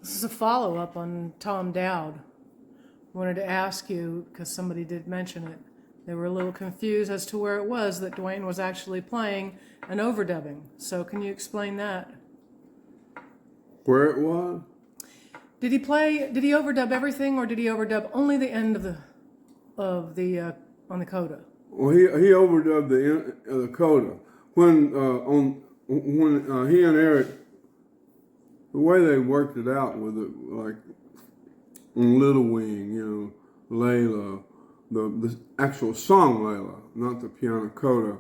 This is a follow-up on Tom Dowd. I wanted to ask you, because somebody did mention it, they were a little confused as to where it was that Duane was actually playing an overdubbing. So can you explain that? Where it was? Did he overdub everything, or did he overdub only the end on the coda? Well, he overdubbed the coda when he and Eric, the way they worked it out with it, like on Little Wing, Layla, the actual song Layla, not the piano coda,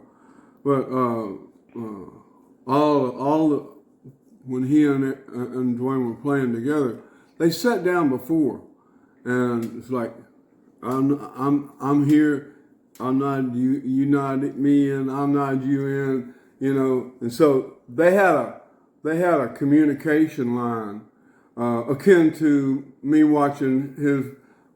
but all the when he and Duane were playing together, they sat down before, and it's like, I'm here, I'm not you, you nod me in, I'm not you in, and so they had a communication line akin to me watching his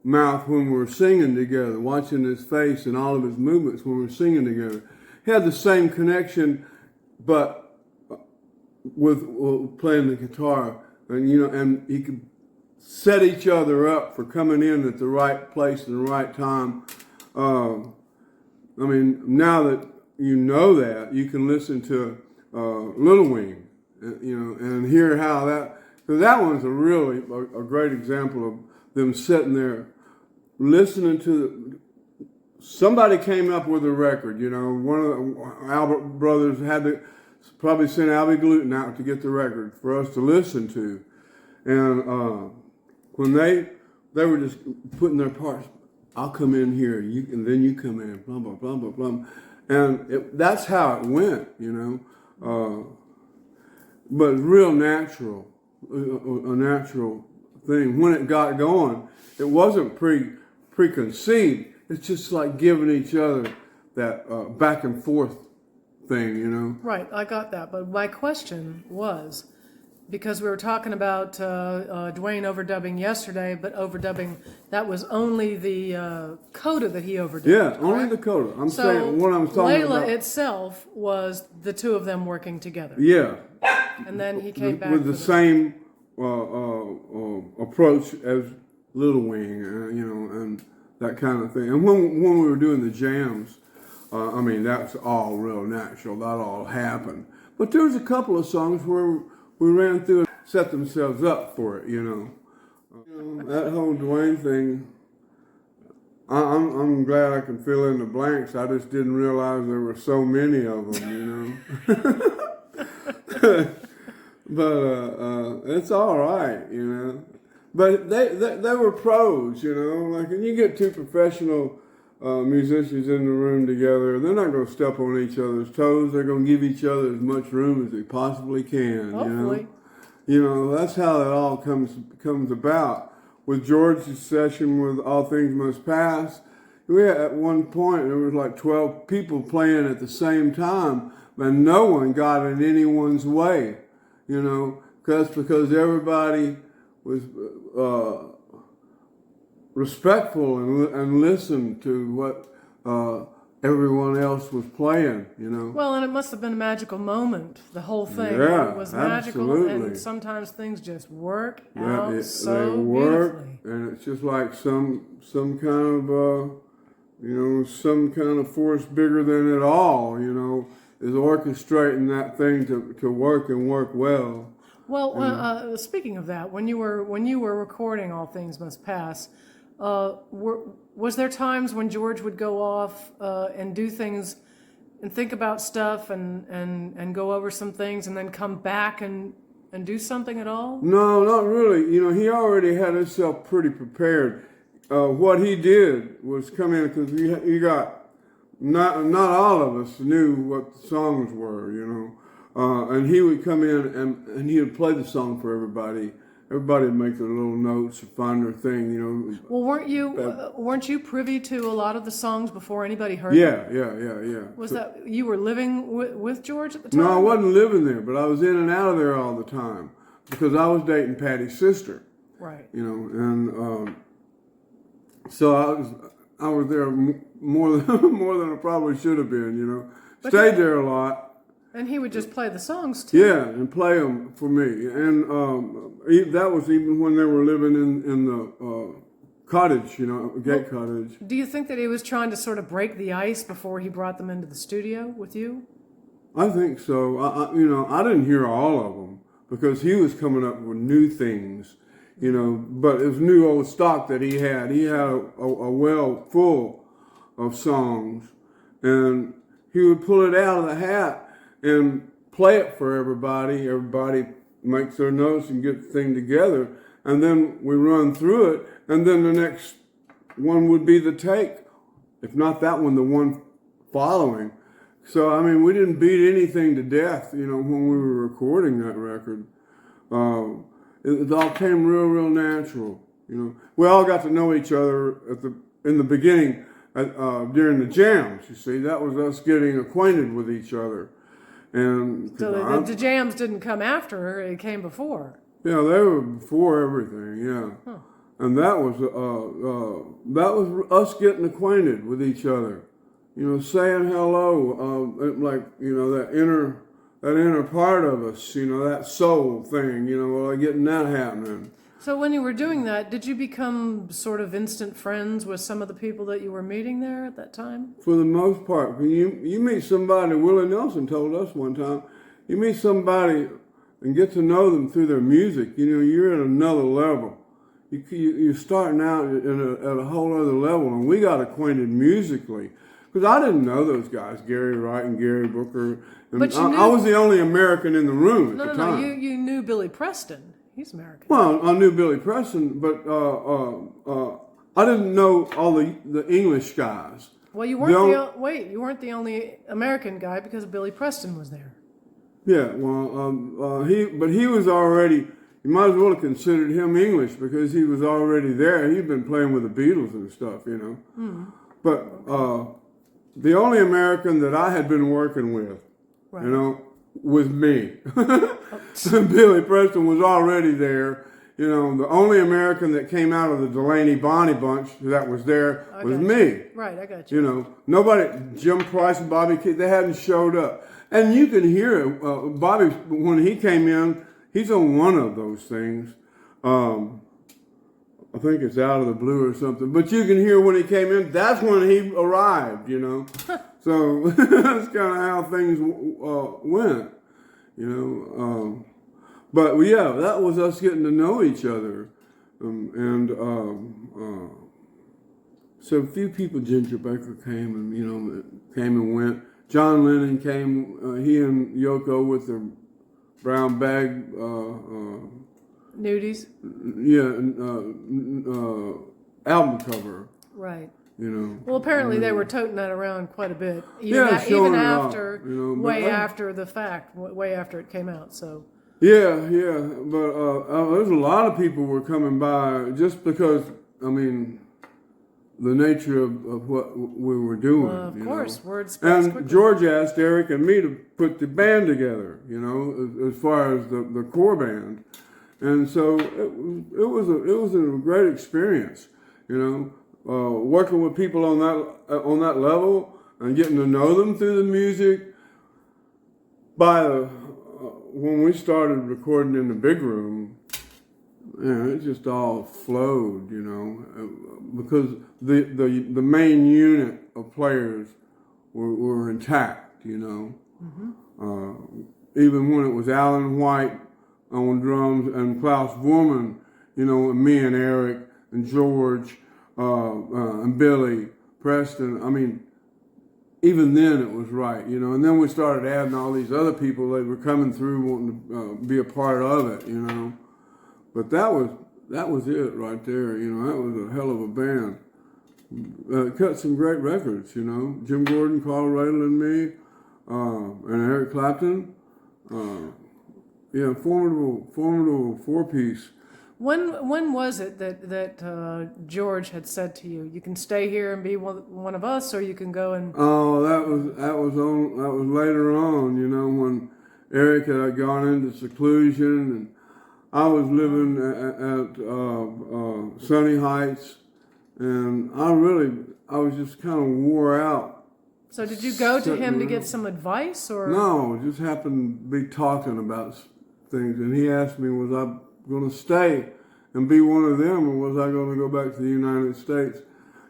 mouth when we were singing together, watching his face and all of his movements when we were singing together. He had the same connection, but with playing the guitar, and he could set each other up for coming in at the right place and the right time. Now that you know that, you can listen to Little Wing, and hear how because that one's a great example of them sitting there listening to somebody came up with a record. One of the Albert brothers had to probably send Albie Gluten out to get the record for us to listen to, and when they were just putting their parts, I'll come in here, and then you come in, blah blah blah blah blah, and that's how it went, but real natural, a natural thing. When it got going, it wasn't preconceived. It's just like giving each other that back and forth thing, Right, I got that. But my question was, because we were talking about Duane overdubbing yesterday, but overdubbing, that was only the coda that he overdubbed. Yeah, only the coda. I'm saying what I'm talking about. Layla itself was the two of them working together. Yeah. And then he came back with the same approach as Little Wing, and that kind of thing. And when we were doing the jams, that's all real natural. That all happened. But there was a couple of songs where we ran through and set themselves up for it, That whole Duane thing, I'm glad I can fill in the blanks. I just didn't realize there were so many of them, But it's all right, But they were pros, and you get two professional musicians in the room together, they're not going to step on each other's toes. They're going to give each other as much room as they possibly can. Hopefully. That's how it all comes about. With George's session with All Things Must Pass, we had, at one point there was like 12 people playing at the same time, but no one got in anyone's way. Because everybody was respectful and listened to what everyone else was playing, Well, and it must have been a magical moment. The whole thing was magical, absolutely. and sometimes things just work They out work, beautifully. and it's just like some kind of some kind of force bigger than it all, is orchestrating that thing to work and work well. Well, speaking of that, when you were recording All Things Must Pass, was there times when George would go off and do things and think about stuff and go over some things and then come back and do something at all? No, not really. He already had himself pretty prepared. What he did was come in, because you got not all of us knew what the songs were, and he would come in and he would play the song for everybody. Everybody would make their little notes, find their thing, Well, weren't you privy to a lot of the songs before anybody heard Yeah, them? yeah. Was that you were living with George at the time? No, I wasn't living there, but I was in and out of there all the time because I was dating Patty's sister. Right. And so I was there more than I probably should have been. Stayed there a lot, And he would just play the songs too. Yeah, and play them for me. And that was even when they were living in the cottage, gate cottage. Do you think that he was trying to sort of break the ice before he brought them into the studio with you? I think so. I didn't hear all of them because he was coming up with new things, but it was new old stock that he had. He had a well full of songs, and he would pull it out of the hat and play it for everybody. Everybody makes their notes and get the thing together, and then we run through it, and then the next one would be the take. If not that one, the one following. So, we didn't beat anything to death, when we were recording that record. It all came real natural, We all got to know each other in the beginning, during the jams, you see. That was us getting acquainted with each other. And so the jams didn't come after her, it came before. Yeah, they were before everything, yeah. Huh. And that was us getting acquainted with each other. Saying hello, that inner part of us, that soul thing, getting that happening. So when you were doing that, did you become sort of instant friends with some of the people that you were meeting there at that time? For the most part. When you meet somebody, Willie Nelson told us one time, you meet somebody and get to know them through their music, you're at another level. You're starting out at a whole other level, and we got acquainted musically. Because I didn't know those guys, Gary Wright and Gary Booker. And but I was the only American in the room at the time. No, you knew Billy Preston. He's American. Well, I knew Billy Preston, but I didn't know all the English guys. Well, you weren't the only American guy because Billy Preston was there. Yeah, well, he was already. You might as well have considered him English because he was already there. He'd been playing with the Beatles and stuff, Mm-hmm. But the only American that I had been working with, right. Was me. Billy Preston was already there. The only American that came out of the Delaney Bonnie bunch that was there was me. Right, I got you. Nobody, Jim Price and Bobby Keith, they hadn't showed up. And you can hear it. Bobby, when he came in, he's on one of those things. I think it's Out of the Blue or something. But you can hear when he came in, that's when he arrived, So that's kind of how things went, But yeah, that was us getting to know each other. So a few people, Ginger Baker came and went. John Lennon came, he and Yoko with their brown bag, nudies. Yeah, album cover. Right. Well, apparently they were toting that around quite a bit, even after, way after the fact, way after it came out. So. Yeah, but there's a lot of people were coming by just because, the nature of what we were doing. Of course, words. And quickly. George asked Eric and me to put the band together, as far as the core band. And so it was a great experience, working with people on that level and getting to know them through the music. When we started recording in the big room, it just all flowed, because the main unit of players were intact, Mm-hmm. Even when it was Alan White on drums and Klaus Woolman, and me and Eric and George and Billy Preston. Even then it was right, and then we started adding all these other people that were coming through wanting to be a part of it, But that was it right there, that was a hell of a band. Cut some great records, Jim Gordon, Carl Radle and me, and Eric Clapton. Formidable four-piece. When was it that George had said to you, you can stay here and be one of us, or you can go and? Oh, that was later on. When Eric had gone into seclusion, and I was living at Sunny Heights, and I was just kind of wore out So did you go to sitting him to get around. some advice, or? No, just happened to be talking about things, and he asked me, was I going to stay and be one of them, or was I going to go back to the United States?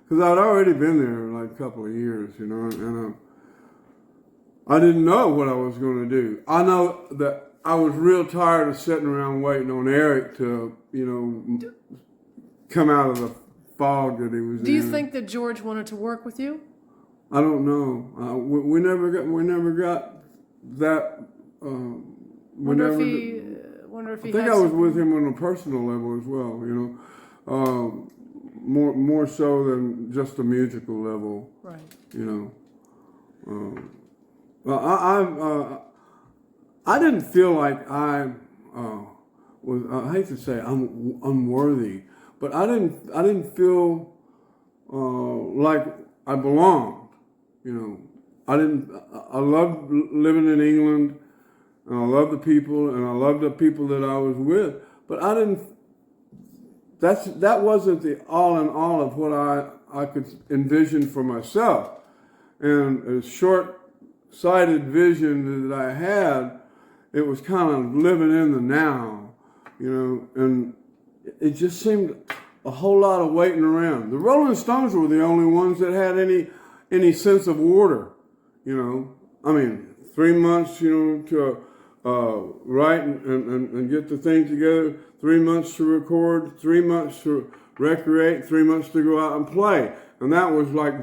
Because I'd already been there like a couple of years, you know, and I didn't know what I was going to do. I know that I was real tired of sitting around waiting on Eric to, you know, come out of the fog that he was in. Do you think that George wanted to work with you? I don't know. We never got that. Wonder if he I think had I was something- with him on a personal level as well. You know, more so than just a musical level. Right. You know, I didn't feel like I was. I hate to say I'm unworthy, but I didn't feel like I belonged. You know, I loved living in England, and I loved the people, and I loved the people that I was with. But I didn't. That wasn't the all in all of what I could envision for myself. And a short-sighted vision that I had, it was kind of living in the now, you know, and it just seemed a whole lot of waiting around. The Rolling Stones were the only ones that had any sense of order, you know. I mean, 3 months, you know, to write and get the thing together, 3 months to record, 3 months to recreate, 3 months to go out and play. And that was like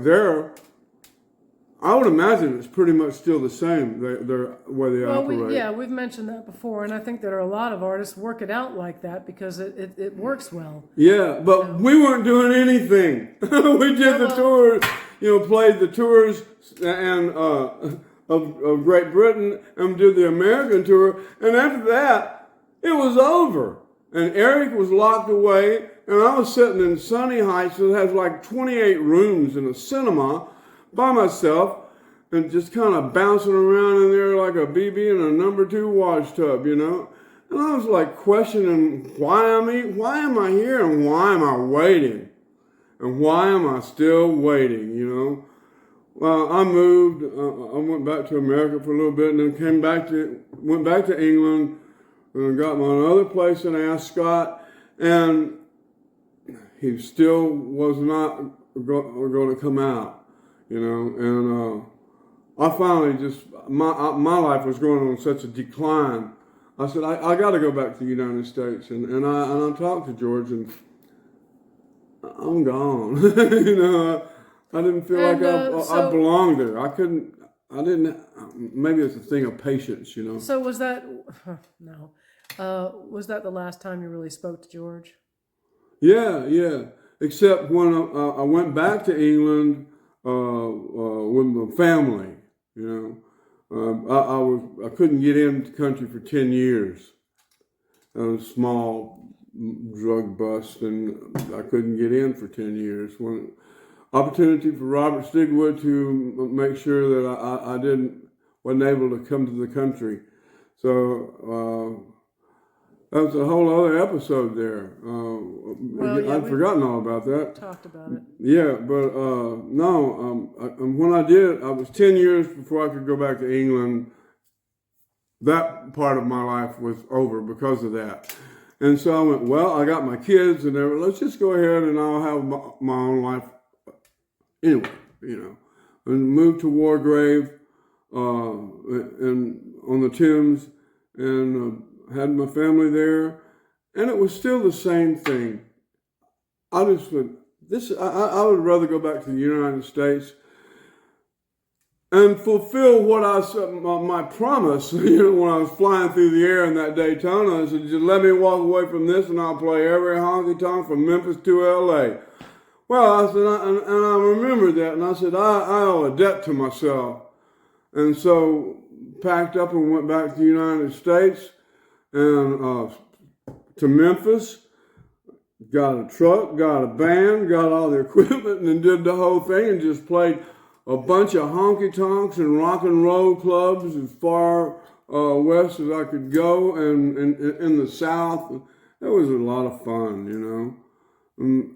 I would imagine it's pretty much still the same, the way they operate. We've mentioned that before, and I think that a lot of artists work it out like that because it works well. Yeah, but we weren't doing anything. We did the tours, you know, played the tours and of Great Britain and did the American tour, and after that, it was over. And Eric was locked away, and I was sitting in Sunny Heights that has like 28 rooms in a cinema by myself and just kind of bouncing around in there like a BB in a number 2 wash tub, you know. And I was like questioning why am I here and why am I waiting? And why am I still waiting, you know? Well, I moved, I went back to America for a little bit and then went back to England and got my other place in Ascot, and he still was not going to come out. You know, and I finally just, my life was going on such a decline. I said, I got to go back to the United States. And I talked to George, and I'm gone. You know, I didn't feel like I belonged there. Maybe it's a thing of patience, you know. So was that, no, was that the last time you really spoke to George? Yeah. Except when I went back to England, with my family, you know. I couldn't get into the country for 10 years. I was a small drug bust, and I couldn't get in for 10 years. When opportunity for Robert Stigwood to make sure that I wasn't able to come to the country. So that was a whole other episode there. I'd forgotten all about that. Talked about it. Yeah, but when I did, I was 10 years before I could go back to England. That part of my life was over because of that. And so I went, well, I got my kids and everything. Let's just go ahead and I'll have my own life. Anyway, you know, and moved to Wargrave and on the Thames, and had my family there, and it was still the same thing. I would rather go back to the United States and fulfill what my promise, you know, when I was flying through the air in that Daytona. I said, just let me walk away from this and I'll play every honky tonk from Memphis to LA. Well, I said, and I remembered that, and I said, I owe a debt to myself. And so packed up and went back to the United States and to Memphis, got a truck, got a band, got all the equipment, and then did the whole thing and just played a bunch of honky tonks and rock and roll clubs as far west as I could go, and in the South. It was a lot of fun, you know.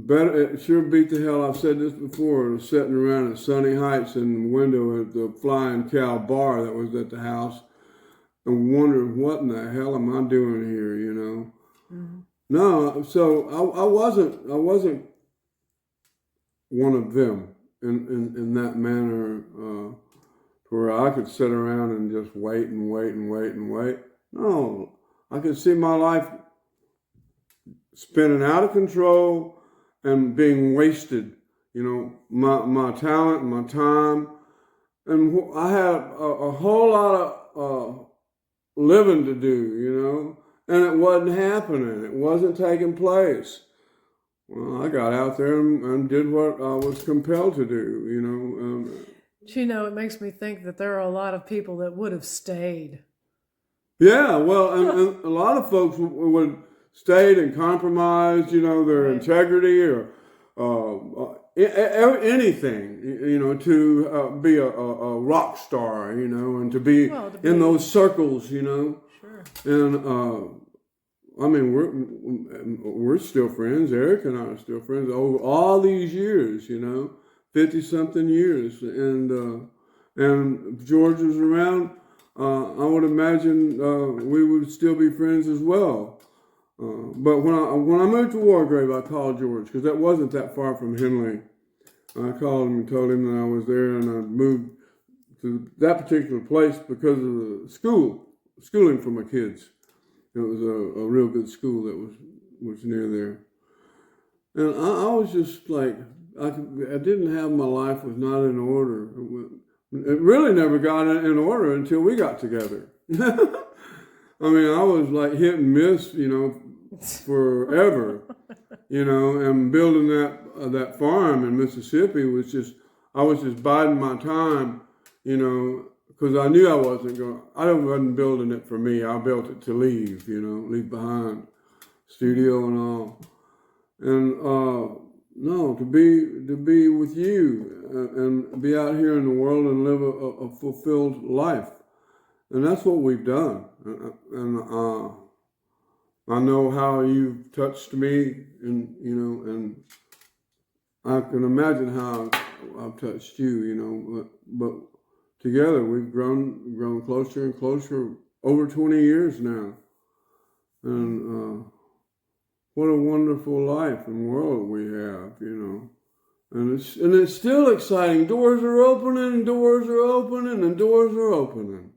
better, it sure beat the hell. I've said this before. Sitting around at Sunny Heights in the window at the Flying Cow bar that was at the house, and wondering what in the hell am I doing here? You know. Mm-hmm. No, so I wasn't one of them in that manner, where I could sit around and just wait and wait and wait and wait. No, I could see my life spinning out of control and being wasted. You know, my talent, my time, and I had a whole lot of living to do. You know, and it wasn't happening. It wasn't taking place. Well, I got out there and did what I was compelled to do. You know. You know, it makes me think that there are a lot of people that would have stayed. Yeah, well, and a lot of folks would stayed and compromised, you know, their integrity or anything, you know, to be a rock star, you know, and to be in those circles, you know. Sure. And I mean, we're still friends. Eric and I are still friends over all these years, you know, 50-something years, and if George was around, I would imagine we would still be friends as well. But when I moved to Wargrave, I called George because that wasn't that far from Henley. I called him and told him that I was there, and I moved to that particular place because of the schooling for my kids. It was a real good school that was near there, and I was just like I didn't have my life was not in order. It really never got in order until we got together. I mean, I was like hit and miss, you know, forever, you know, and building that farm in Mississippi was I was just biding my time, you know, because I knew I wasn't building it for me. I built it to leave, you know, leave behind studio and all. And no, to be with you and be out here in the world and live a fulfilled life. And that's what we've done. And I know how you've touched me, and you know, and I can imagine how I've touched you, you know. But together we've grown closer and closer over 20 years now. And what a wonderful life and world we have, you know. And it's still exciting. Doors are opening, and doors are opening, and doors are opening.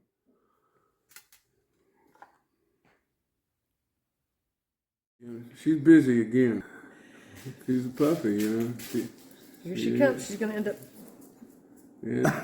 She's busy again. She's a puppy, you know. Here she comes. She's going to end up. Yeah.